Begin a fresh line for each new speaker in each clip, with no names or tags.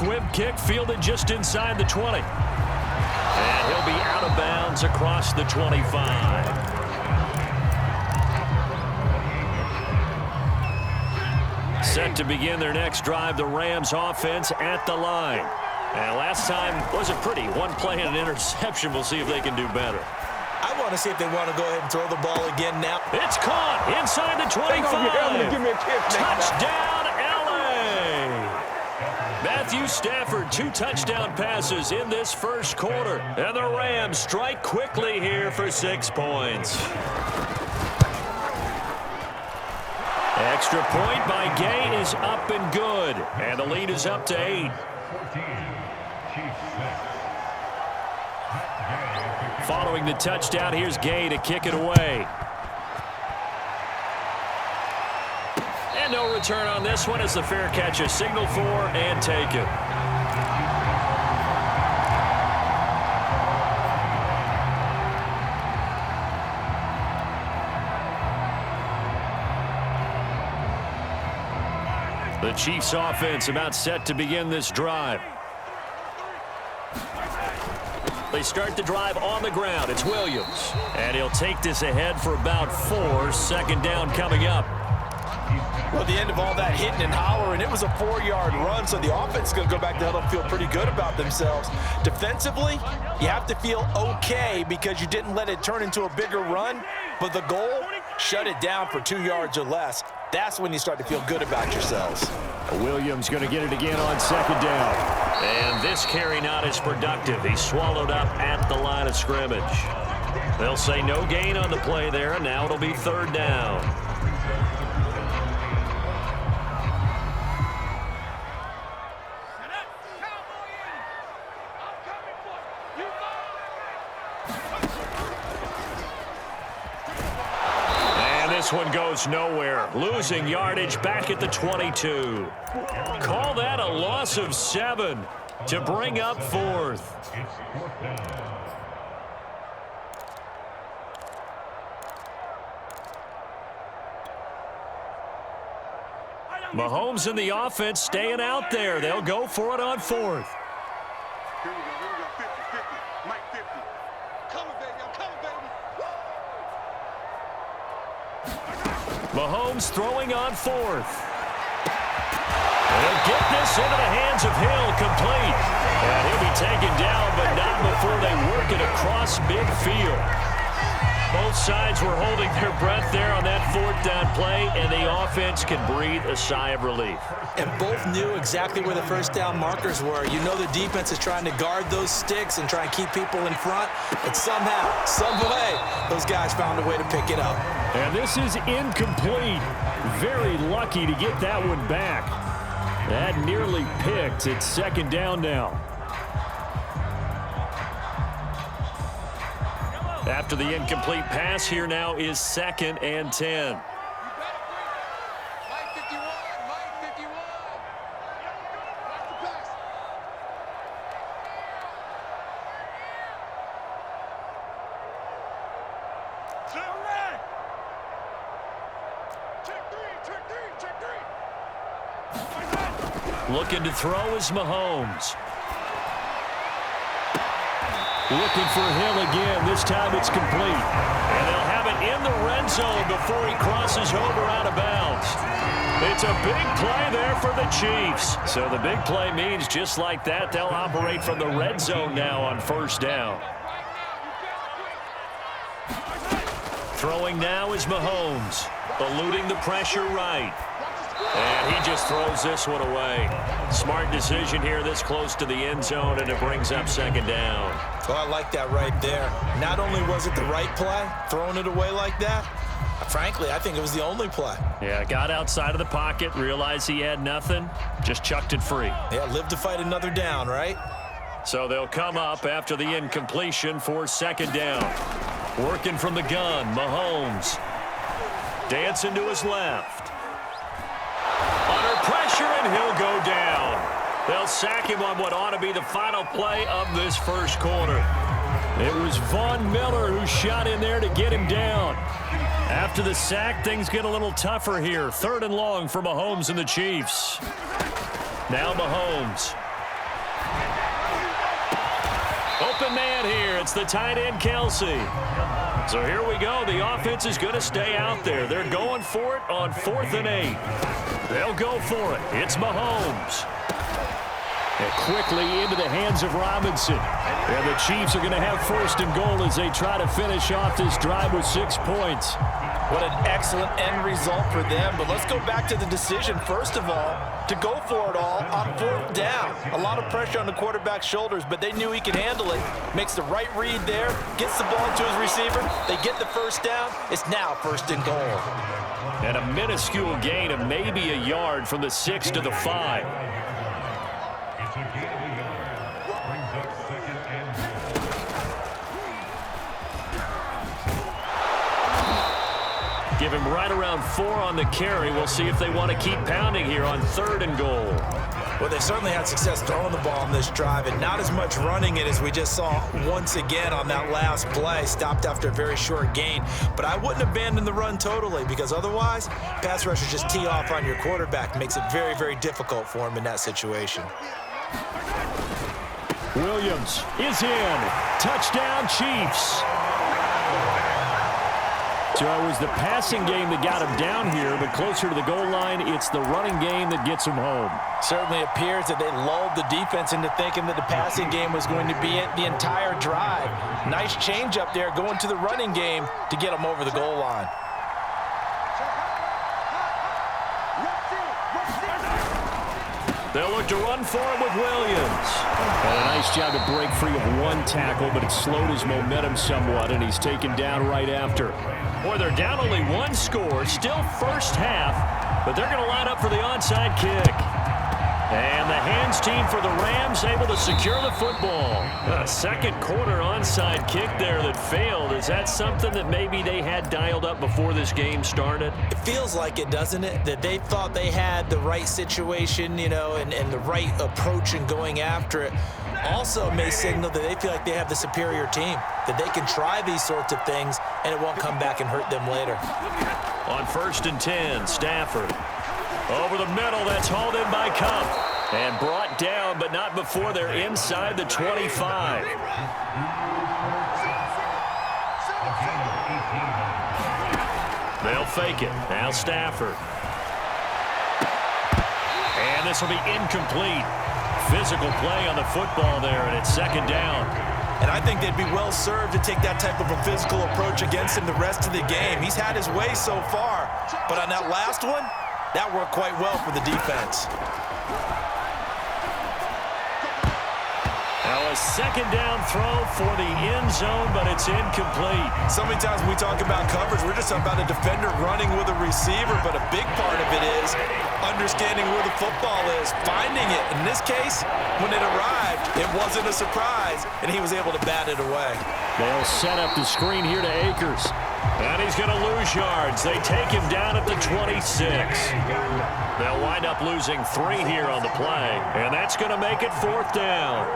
Whip kick fielded just inside the 20. And he'll be out of bounds across the 25. Set to begin their next drive, the Rams offense at the line. And last time wasn't pretty. One play and an interception. We'll see if they can do better.
I want to see if they want to go ahead and throw the ball again now.
It's caught inside the 25. Touchdown, L.A. Matthew Stafford, 2 touchdown passes in this first quarter. And the Rams strike quickly here for 6 points. Extra point by Gay is up and good. And the lead is up to 8. Following the touchdown, here's Gay to kick it away. And no return on this one as the fair catch is signaled for and taken. The Chiefs offense about set to begin this drive. They start the drive on the ground. It's Williams. And he'll take this ahead for about 4. Second down coming up.
Well, at the end of all that hitting and hollering, it was a 4-yard run, so the offense is going to go back to huddle and feel pretty good about themselves. Defensively, you have to feel okay because you didn't let it turn into a bigger run, but the goal, shut it down for 2 yards or less. That's when you start to feel good about yourselves.
Williams going to get it again on second down. And this carry not as productive. He's swallowed up at the line of scrimmage. They'll say no gain on the play there, and now it'll be third down. This one goes nowhere. Losing yardage back at the 22. Call that a loss of 7 to bring up 4th. Mahomes and the offense staying out there. They'll go for it on 4th. Mahomes throwing on 4th. They'll get this into the hands of Hill, complete. And he'll be taken down, but not before they work it across midfield. Both sides were holding their breath there on that 4th down play, and the offense can breathe a sigh of relief.
And both knew exactly where the first down markers were. You know the defense is trying to guard those sticks and try and keep people in front, but somehow, some way, those guys found a way to pick it up.
And this is incomplete. Very lucky to get that one back. That nearly picked. It's second down now. After the incomplete pass, here now is 2nd and 10. Looking to throw is Mahomes. Looking for Hill again. This time it's complete. And they'll have it in the red zone before he crosses over out of bounds. It's a big play there for the Chiefs. So the big play means just like that, they'll operate from the red zone now on first down. Throwing now is Mahomes. Eluding the pressure right. And he just throws this one away. Smart decision here this close to the end zone, and it brings up second down.
Well, I like that right there. Not only was it the right play, throwing it away like that, frankly, I think it was the only play.
Yeah, got outside of the pocket, realized he had nothing, just chucked it free.
Yeah, live to fight another down, right?
So they'll come up after the incompletion for second down. Working from the gun, Mahomes. Dancing to his left. Under pressure, and he'll go down. They'll sack him on what ought to be the final play of this first quarter. It was Von Miller who shot in there to get him down. After the sack, things get a little tougher here. 3rd and long for Mahomes and the Chiefs. Now Mahomes. open man here. It's the tight end, Kelsey. So here we go. The offense is going to stay out there. They're going for it on 4th and 8. They'll go for it. It's Mahomes. And quickly into the hands of Robinson. And the Chiefs are going to have 1st and goal as they try to finish off this drive with 6 points.
What an excellent end result for them. But let's go back to the decision, first of all, to go for it all on 4th down. A lot of pressure on the quarterback's shoulders, but they knew he could handle it. Makes the right read there, gets the ball to his receiver. They get the 1st down. It's now 1st and goal.
And a minuscule gain of maybe a yard from the 6 to the 5. Give him right around 4 on the carry. We'll see if they want to keep pounding here on 3rd and goal.
Well, they certainly had success throwing the ball on this drive, and not as much running it as we just saw once again on that last play. Stopped after a very short gain. But I wouldn't abandon the run totally, because otherwise, pass rushers just tee off on your quarterback. Makes it very, very difficult for him in that situation.
Williams is in. Touchdown, Chiefs. So it was the passing game that got him down here, but closer to the goal line, it's the running game that gets him home.
Certainly appears that they lulled the defense into thinking that the passing game was going to be it the entire drive. Nice change up there going to the running game to get him over the goal line.
They'll look to run for him with Williams. And a nice job to break free of 1 tackle, but it slowed his momentum somewhat, and he's taken down right after. Boy, they're down only 1 score, still first half, but they're going to line up for the onside kick. And the hands team for the Rams able to secure the football. A second quarter onside kick there that failed. Is that something that maybe they had dialed up before this game started?
It feels like it, doesn't it? That they thought they had the right situation, you know, and the right approach in going after it. Also may signal that they feel like they have the superior team, that they can try these sorts of things and it won't come back and hurt them later.
On 1st and 10, Stafford. Over the middle, that's hauled in by Cup. And brought down, but not before they're inside the 25. They'll fake it. Now Stafford. And this will be incomplete. Physical play on the football there, and it's 2nd down.
And I think they'd be well served to take that type of a physical approach against him the rest of the game. He's had his way so far, but on that last one, that worked quite well for the defense.
Now a 2nd down throw for the end zone, but it's incomplete.
So many times when we talk about coverage, we're just talking about a defender running with a receiver, but a big part of it is understanding where the football is, finding it. In this case, when it arrived, it wasn't a surprise, and he was able to bat it away.
They'll set up the screen here to Akers. And he's going to lose yards. They take him down at the 26. They'll wind up losing 3 here on the play, and that's going to make it 4th down.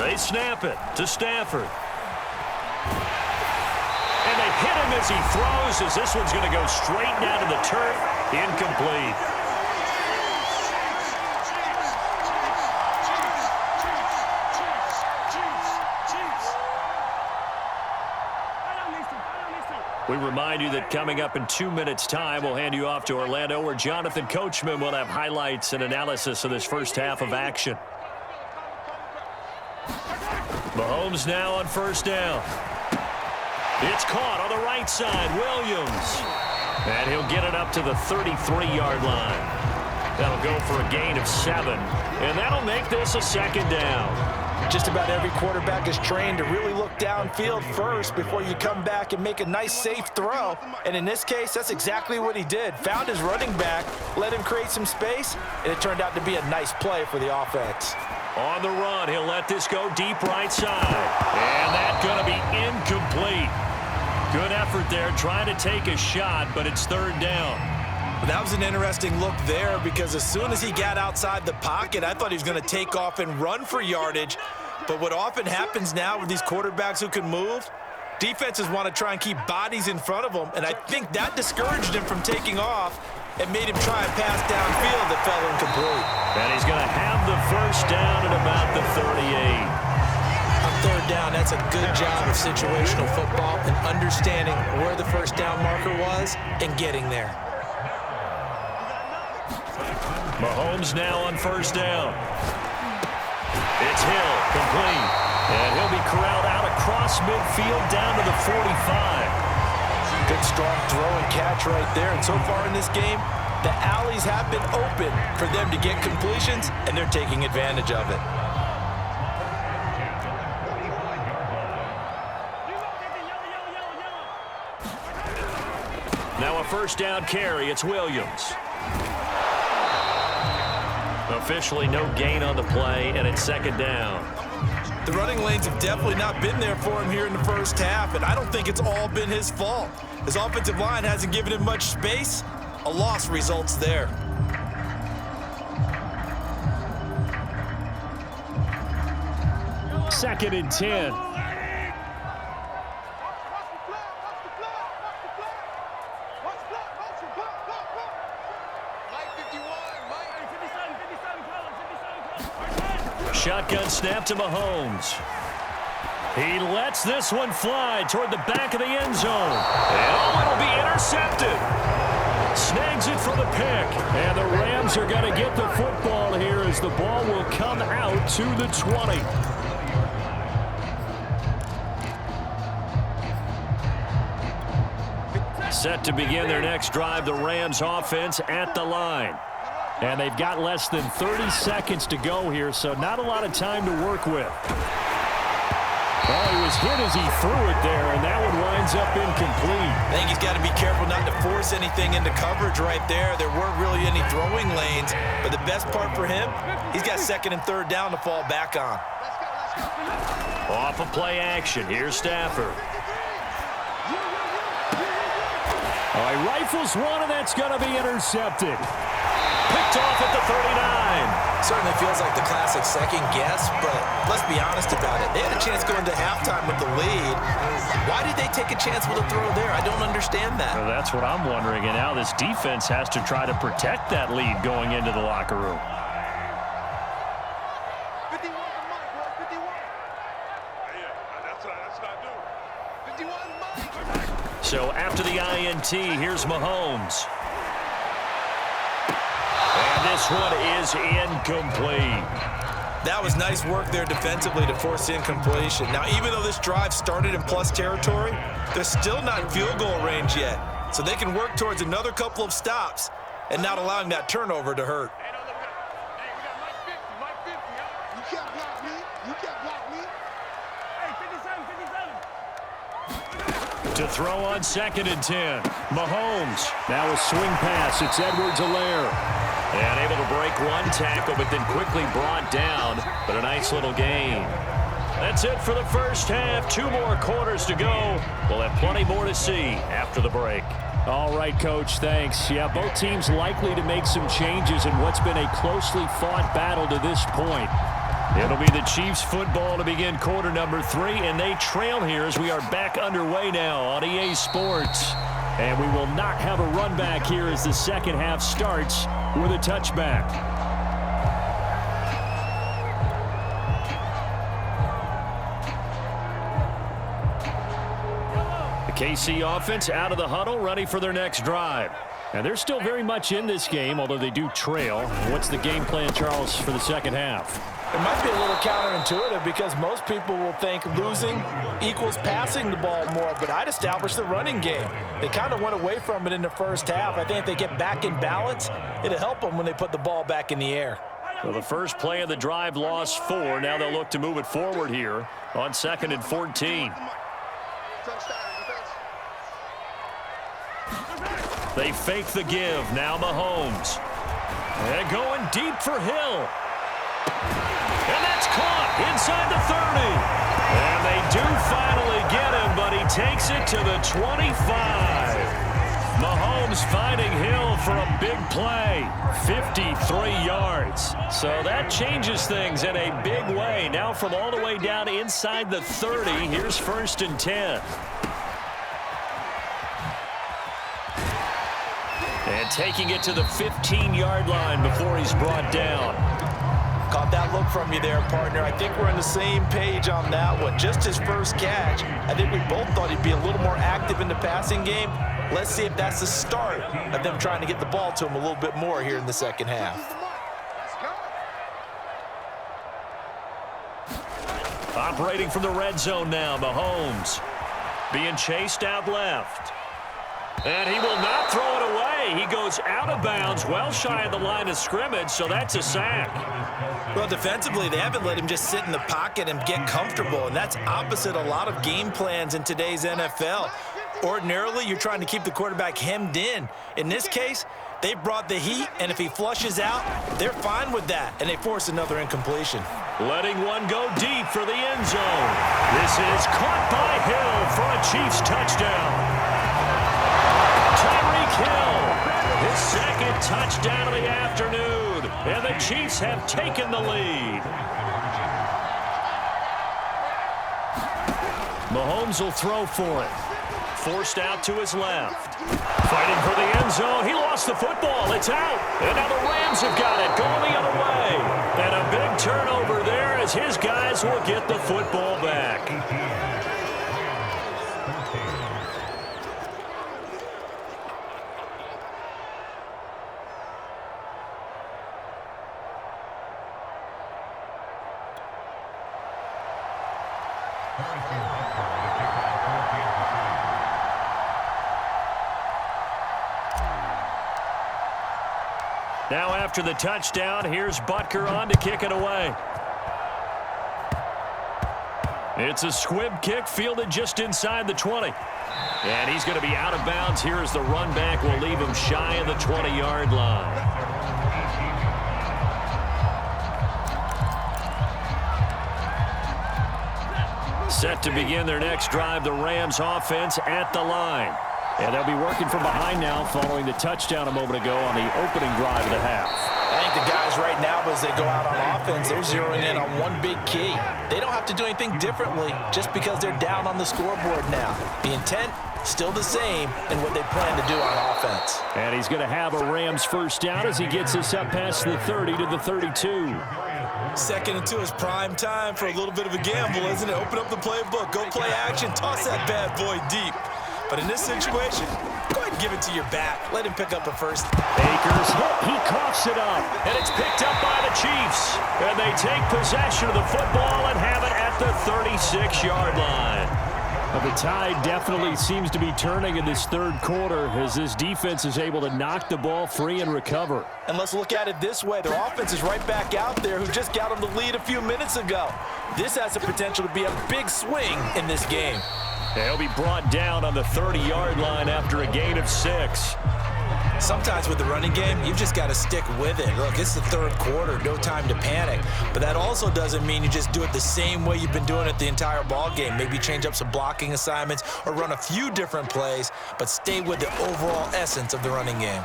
They snap it to Stafford. And they hit him as he throws, as this one's going to go straight down to the turf. Incomplete. We remind you that coming up in 2 minutes' time, we'll hand you off to Orlando, where Jonathan Coachman will have highlights and analysis of this first half of action. Mahomes now on 1st down. It's caught on the right side, Williams. And he'll get it up to the 33-yard line. That'll go for a gain of 7. And that'll make this a 2nd down.
Just about every quarterback is trained to really look downfield first before you come back and make a nice, safe throw. And in this case, that's exactly what he did. Found his running back, let him create some space, and it turned out to be a nice play for the offense.
On the run, he'll let this go deep right side. And that's going to be incomplete. Good effort there, trying to take a shot, but it's 3rd down.
That was an interesting look there, because as soon as he got outside the pocket, I thought he was going to take off and run for yardage. But what often happens now with these quarterbacks who can move, Defenses want to try and keep bodies in front of them, and I think that discouraged him from taking off and made him try and pass downfield that fell incomplete.
And he's going to have the first down at about the 38.
On third down, that's a good job of situational football and understanding where the first down marker was and getting there.
Mahomes now on first down. It's Hill, complete. And he'll be corralled out across midfield down to the 45.
Good strong throw and catch right there. And so far in this game, the alleys have been open for them to get completions, and they're taking advantage of it.
Now a first down carry. It's Williams. Officially no gain on the play, and it's second down.
The running lanes have definitely not been there for him here in the first half, and I don't think it's all been his fault. His offensive line hasn't given him much space. A loss results there.
Second and 10. Shotgun snap to Mahomes. He lets this one fly toward the back of the end zone. And it'll be intercepted. Snags it for the pick. And the Rams are going to get the football here as the ball will come out to the 20. Set to begin their next drive, the Rams offense at the line. And they've got less than 30 seconds to go here, so not a lot of time to work with. Oh, he was hit as he threw it there, and that one winds up incomplete.
I think he's got to be careful not to force anything into coverage right there. There weren't really any throwing lanes, but the best part for him, he's got second and third down to fall back on.
Off of play action, here's Stafford. Oh, he rifles one, and that's going to be intercepted. Picked off at the 39.
Certainly feels like the classic second guess, but let's be honest about it. They had a chance going into halftime with the lead. Why did they take a chance with a throw there? I don't understand that.
Well, that's what I'm wondering, and now this defense has to try to protect that lead going into the locker room.
51 Mike, bro. 51. Yeah, that's not doing. 51 Mike.
So after the INT, here's Mahomes. And this one is incomplete.
That was nice work there defensively to force incompletion. Now, even though this drive started in plus territory, they're still not in field goal range yet. So they can work towards another couple of stops and not allowing that turnover to hurt.
Hey, we got Mike 50. You can't block me. You can't block me. Hey, 57.
To throw on second and 10. Mahomes. Now a swing pass. It's Edwards-Helaire. And able to break one tackle, but then quickly brought down. But a nice little gain. That's it for the first half. 2 more quarters to go. We'll have plenty more to see after the break. All right, Coach, thanks. Yeah, both teams likely to make some changes in what's been a closely fought battle to this point. It'll be the Chiefs football to begin quarter number 3, and they trail here as we are back underway now on EA Sports. And we will not have a run back here as the second half starts with a touchback. The KC offense out of the huddle, ready for their next drive. And they're still very much in this game, although they do trail. What's the game plan, Charles, for the second half?
It might be a little counterintuitive because most people will think losing equals passing the ball more, but I'd establish the running game. They kind of went away from it in the first half. I think if they get back in balance, it'll help them when they put the ball back in the air.
Well, the first play of the drive lost 4. Now they'll look to move it forward here on second and 14. They fake the give. Now Mahomes. And going deep for Hill. And that's caught inside the 30. And they do finally get him, but he takes it to the 25. Mahomes finding Hill for a big play. 53 yards. So that changes things in a big way. Now from all the way down inside the 30, here's 1st and 10. And taking it to the 15-yard line before he's brought down.
Caught that look from you there, partner. I think we're on the same page on that one. Just his first catch. I think we both thought he'd be a little more active in the passing game. Let's see if that's the start of them trying to get the ball to him a little bit more here in the second half.
Operating from the red zone now, Mahomes. Being chased out left. And he will not throw it away. He goes out of bounds, well shy of the line of scrimmage, so that's a sack.
Well, defensively, they haven't let him just sit in the pocket and get comfortable, and that's opposite a lot of game plans in today's NFL. Ordinarily, you're trying to keep the quarterback hemmed in. In this case, they brought the heat, and if he flushes out, they're fine with that, and they force another incompletion.
Letting one go deep for the end zone. This is caught by Hill for a Chiefs touchdown. Tyreek Hill, his second touchdown of the afternoon, and the Chiefs have taken the lead. Mahomes will throw for it. Forced out to his left. Fighting for the end zone. He lost the football. It's out. And now the Rams have got it. Going the other way. And a big turnover there as his guys will get the football back. Now after the touchdown, here's Butker on to kick it away. It's a squib kick fielded just inside the 20. And he's going to be out of bounds here as the run back will leave him shy of the 20-yard line. Set to begin their next drive, the Rams offense at the line. And they'll be working from behind now following the touchdown a moment ago on the opening drive of the half.
I think the guys right now, as they go out on offense, they're zeroing in on one big key. They don't have to do anything differently just because they're down on the scoreboard now. The intent, still the same in what they plan to do on offense.
And he's going to have a Rams first down as he gets us up past the 30 to the 32.
2nd and 2 is prime time for a little bit of a gamble, isn't it? Open up the playbook, go play action, toss that bad boy deep. But in this situation, go ahead and give it to your back. Let him pick up a first.
Akers hit. He coughs it up. And it's picked up by the Chiefs. And they take possession of the football and have it at the 36-yard line. Well, the tide definitely seems to be turning in this third quarter as this defense is able to knock the ball free and recover.
And let's look at it this way. Their offense is right back out there who just got them the lead a few minutes ago. This has the potential to be a big swing in this game.
He'll be brought down on the 30-yard line after a gain of 6.
Sometimes with the running game, you've just got to stick with it. Look, it's the third quarter, no time to panic. But that also doesn't mean you just do it the same way you've been doing it the entire ball game. Maybe change up some blocking assignments or run a few different plays, but stay with the overall essence of the running game.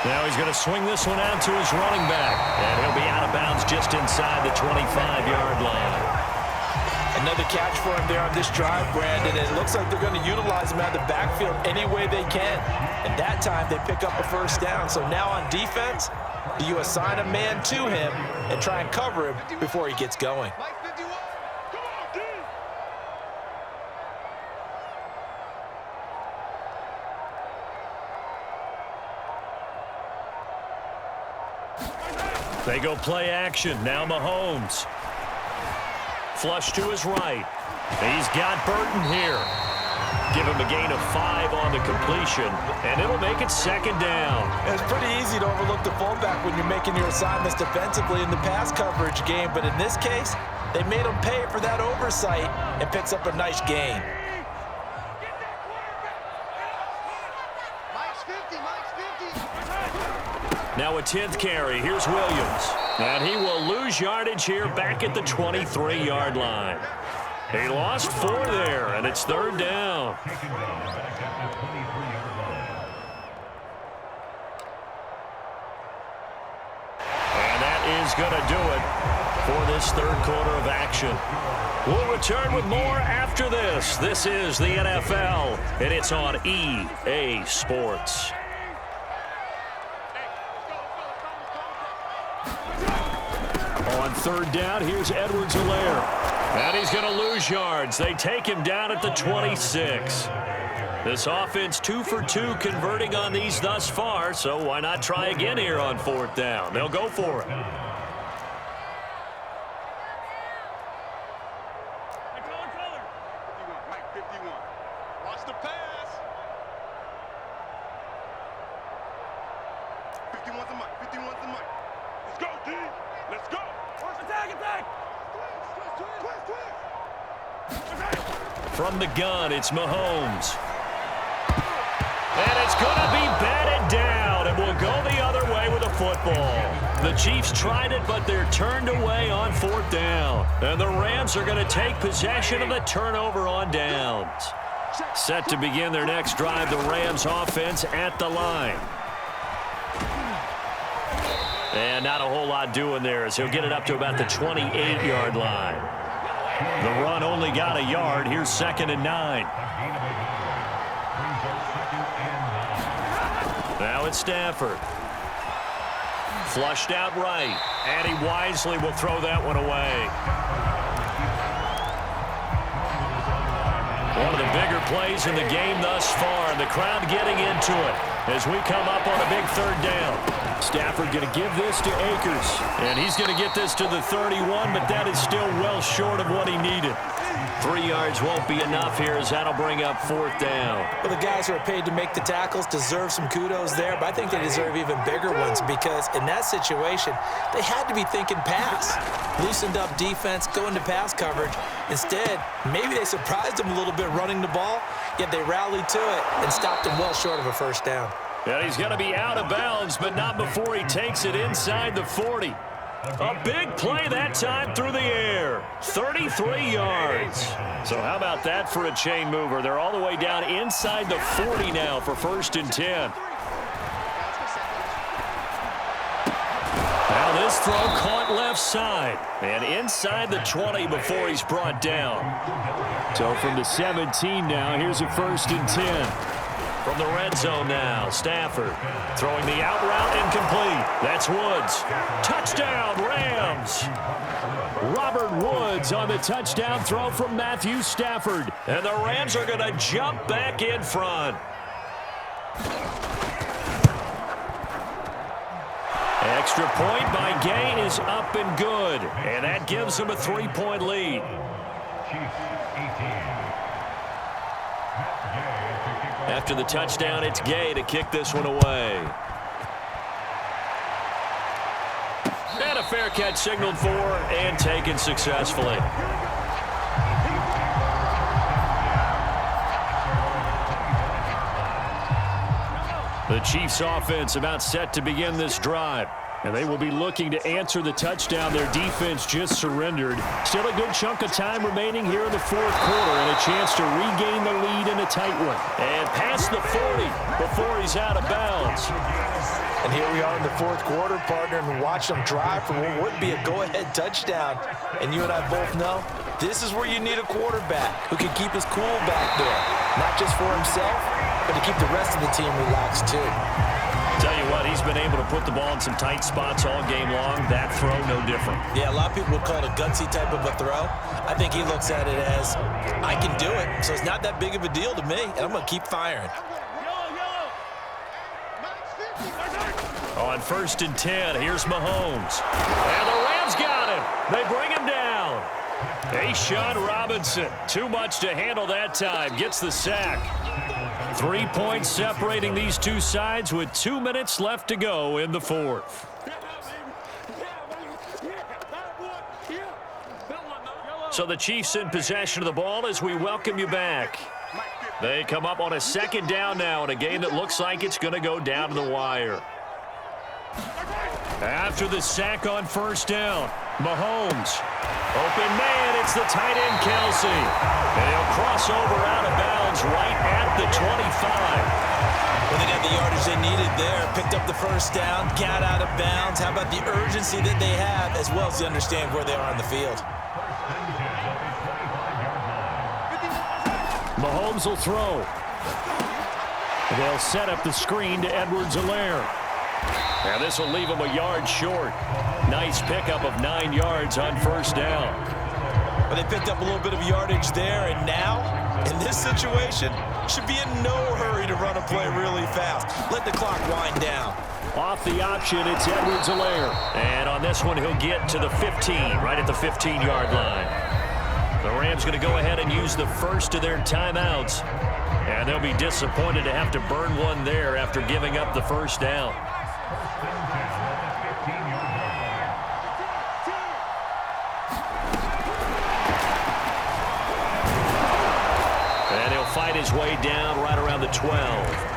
Now he's going to swing this one out to his running back. And he'll be out of bounds just inside the 25-yard line.
Another catch for him there on this drive, Brandon. It looks like they're going to utilize him out of the backfield any way they can. And that time they pick up a first down. So now on defense, do you assign a man to him and try and cover him before he gets going?
They go play action. Now Mahomes. Flush to his right. He's got Burton here. Give him a gain of 5 on the completion, and it'll make it 2nd down.
It's pretty easy to overlook the fullback when you're making your assignments defensively in the pass coverage game, but in this case, they made him pay for that oversight and picks up a nice gain.
Now a 10th carry. Here's Williams. And he will lose yardage here back at the 23-yard line. He lost 4 there, and it's 3rd down. And that is going to do it for this 3rd quarter of action. We'll return with more after this. This is the NFL, and it's on EA Sports. On 3rd down, here's Edwards-Helaire. And he's going to lose yards. They take him down at the 26. This offense 2 for 2 converting on these thus far, so why not try again here on 4th down? They'll go for it.
Watch the pass. 51's the mic. 51's the mic. Let's go, D. Let's go. Attack.
From the gun, it's Mahomes. And it's going to be batted down, and will go the other way with a football. The Chiefs tried it, but they're turned away on 4th down. And the Rams are going to take possession of the turnover on downs. Set to begin their next drive, the Rams offense at the line. And not a whole lot doing there as he'll get it up to about the 28-yard line. The run only got a yard. Here's 2nd and 9. Now it's Stafford. Flushed out right. And he wisely will throw that one away. One of the bigger plays in the game thus far, and the crowd getting into it as we come up on a big 3rd down. Stafford going to give this to Akers, and he's going to get this to the 31, but that is still well short of what he needed. 3 yards won't be enough here as that'll bring up 4th down.
Well, the guys who are paid to make the tackles deserve some kudos there, but I think they deserve even bigger ones because in that situation, they had to be thinking pass. Loosened up defense, go into pass coverage. Instead, maybe they surprised them a little bit running the ball, yet they rallied to it and stopped them well short of a 1st down.
And he's going to be out of bounds, but not before he takes it inside the 40. A big play that time through the air. 33 yards. So how about that for a chain mover? They're all the way down inside the 40 now for 1st and 10. Now this throw caught left side. And inside the 20 before he's brought down. So from the 17 now, here's a 1st and 10. From the red zone now, Stafford throwing the out route incomplete. That's Woods. Touchdown, Rams. Robert Woods on the touchdown throw from Matthew Stafford. And the Rams are going to jump back in front. Extra point by Gay is up and good. And that gives them a 3-point lead. After the touchdown, it's Gay to kick this one away. And a fair catch signaled for and taken successfully. The Chiefs offense about set to begin this drive. And they will be looking to answer the touchdown their defense just surrendered. Still a good chunk of time remaining here in the 4th quarter and a chance to regain the lead in a tight one. And past the 40 before he's out of bounds.
And here we are in the 4th quarter, partner, and watch them drive for what would be a go-ahead touchdown. And you and I both know this is where you need a quarterback who can keep his cool back there. Not just for himself, but to keep the rest of the team relaxed too.
Tell you what, he's been able to put the ball in some tight spots all game long. That throw, no different.
Yeah, a lot of people would call it a gutsy type of a throw. I think he looks at it as, I can do it, so it's not that big of a deal to me, and I'm going to keep firing.
On 1st and 10, here's Mahomes. And the Rams got him. They bring him down. A'Shawn Robinson, too much to handle that time, gets the sack. 3 points separating these two sides with 2 minutes left to go in the 4th. So the Chiefs in possession of the ball as we welcome you back. They come up on a 2nd down now in a game that looks like it's going to go down to the wire. After the sack on 1st down, Mahomes. Open man, it's the tight end, Kelsey. And he'll cross over out of bounds right at the 25.
Well, they got the yardage they needed there. Picked up the first down, got out of bounds. How about the urgency that they have, as well as to understand where they are on the field?
Mahomes will throw. They'll set up the screen to Edwards-Helaire. Now this will leave him a yard short. Nice pickup of 9 yards on first down.
Well, they picked up a little bit of yardage there, and now, in this situation, should be in no hurry to run a play really fast. Let the clock wind down.
Off the option, it's Edwards-Helaire. And on this one, he'll get to the 15, right at the 15-yard line. The Rams going to go ahead and use the first of their timeouts. And they'll be disappointed to have to burn one there after giving up the first down. And he'll fight his way down right around the 12.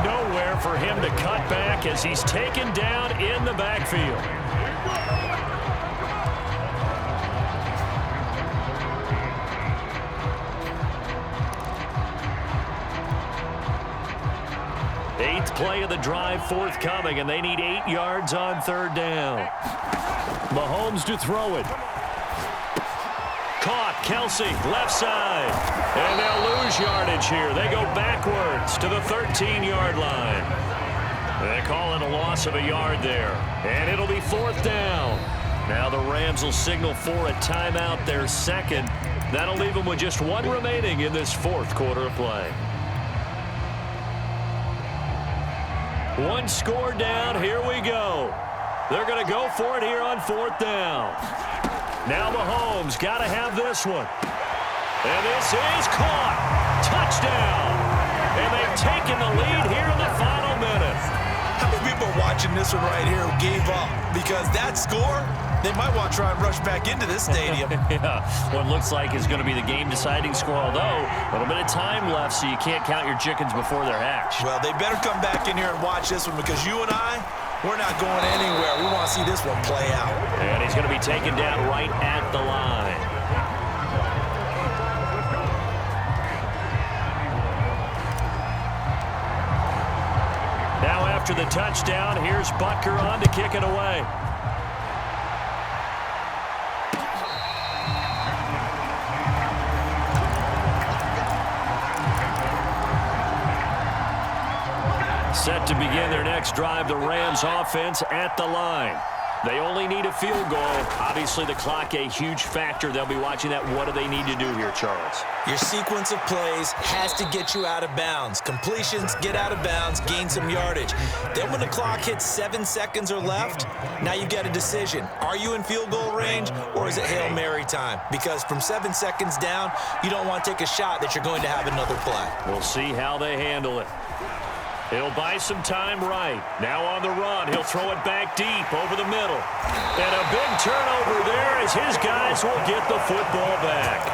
Nowhere for him to cut back as he's taken down in the backfield. Eighth play of the drive forthcoming, and they need 8 yards on third down. Mahomes to throw it. Caught, Kelsey, left side. And they'll lose yardage here. They go backwards to the 13-yard line. They call it a loss of a yard there. And it'll be fourth down. Now the Rams will signal for a timeout, their second. That'll leave them with just one remaining in this fourth quarter of play. One score down. Here we go. They're going to go for it here on fourth down. Now Mahomes got to have this one. And this is caught. Touchdown. And they've taken the lead here in the final minute.
How many people watching this one right here gave up? Because that score, they might want to try and rush back into this stadium.
Yeah, what looks like is going to be the game-deciding score, although a little bit of time left, so you can't count your chickens before they're hatched.
Well, they better come back in here and watch this one, because you and I, we're not going anywhere. We want to see this one play out.
And he's going to be taken down right at the line. Now after the touchdown, here's Butker on to kick it away. Set to begin their next drive, the Rams offense at the line. They only need a field goal. Obviously, the clock a huge factor. They'll be watching that. What do they need to do here, Charles?
Your sequence of plays has to get you out of bounds. Completions, get out of bounds, gain some yardage. Then when the clock hits 7 seconds or left, now you've got a decision. Are you in field goal range, or is it Hail Mary time? Because from 7 seconds down, you don't want to take a shot that you're going to have another play.
We'll see how they handle it. He'll buy some time right. Now on the run, he'll throw it back deep over the middle. And a big turnover there as his guys will get the football back.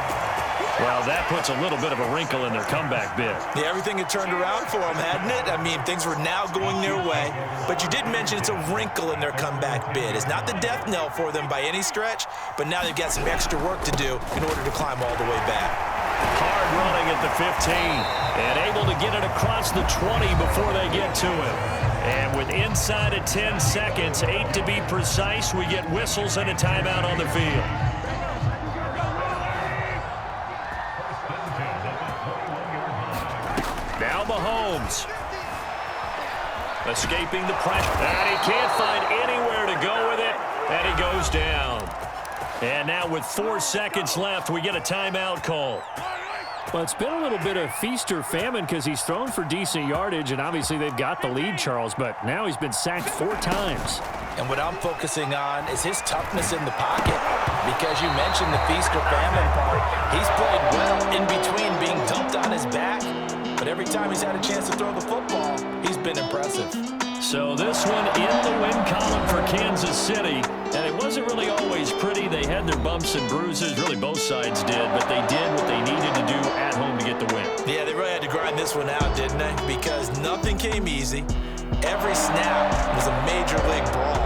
Well, that puts a little bit of a wrinkle in their comeback bid.
Yeah, everything had turned around for them, hadn't it? I mean, things were now going their way. But you did mention it's a wrinkle in their comeback bid. It's not the death knell for them by any stretch, but now they've got some extra work to do in order to climb all the way back.
Hard running at the 15 and able to get it across the 20 before they get to it. And with inside of 10 seconds, 8 to be precise, we get whistles and a timeout on the field. Now Mahomes. Escaping the pressure. And he can't find anywhere to go with it. And he goes down. And now with 4 seconds left, we get a timeout call. Well, it's been a little bit of feast or famine because he's thrown for decent yardage, and obviously they've got the lead, Charles, but now he's been sacked 4 times.
And what I'm focusing on is his toughness in the pocket, because you mentioned the feast or famine part. He's played well in between being dumped on his back, but but every time he's had a chance to throw the football, he's been impressive.
So this one in the win column for Kansas City, and it wasn't really always pretty. They had their bumps and bruises, really both sides did, but they did what they needed to do at home to get the win.
Yeah, they really had to grind this one out, didn't they? Because nothing came easy. Every snap was a major league brawl.